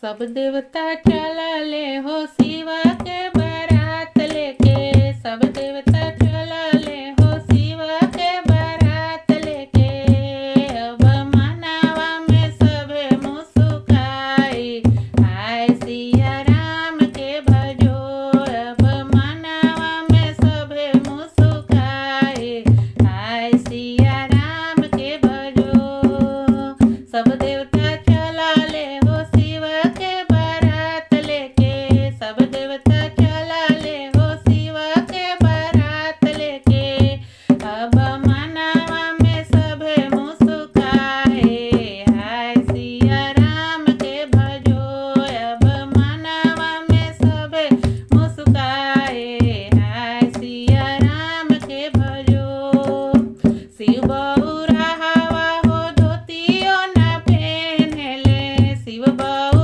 सब देवता चला ले हो शिवा के बारात लेके। सब देवता चला ले हो शिवा के बारात लेके। अब मनावा में सभे मुस्काई, हाय सिया राम के भजो। अब मनावा में सभे मुस्काई, हाय सिया राम के भजो। सब देवता चला ले हो शिवा के बारात लेके। सब देवता चला ले हो शिवा के बारात लेके। अब मनावा में सभे मुस्काए, हाय सिया राम के भजो। अब मनावा में सभे मुस्काए, हाय सिया राम के भजो। शिव बहुरा हवा हो धोतियो न पहनले। शिव बहु